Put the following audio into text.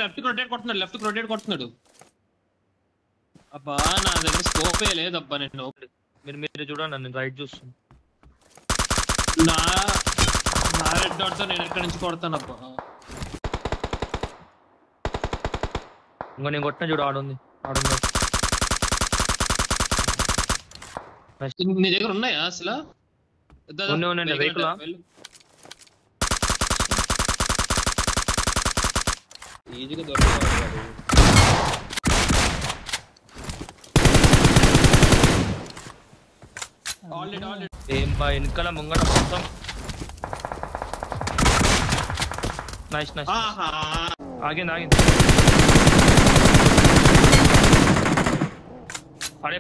Left rotate కొడుతున్నాడు. అబ్బా నా దగ్గర స్కోపే లేదబ్బా. నేను మీరు చూడండి, నేను రైట్ చూస్తాను. నా రెడ్ డాట్ తో నేను ఎక్కడి నుంచి కొడతానబ్బా. ఇంకా నేను కొట్టిన చూడు, ఆడుంది. నీ దగ్గర ఉన్నాయా అసలు? ఉన్నాయండి. వెహికల్ ఈజీగా దొరుకుతాడు. ఏం బా వెనకాల ముంగట మొత్తం. నైస్. ఆగింది. పడే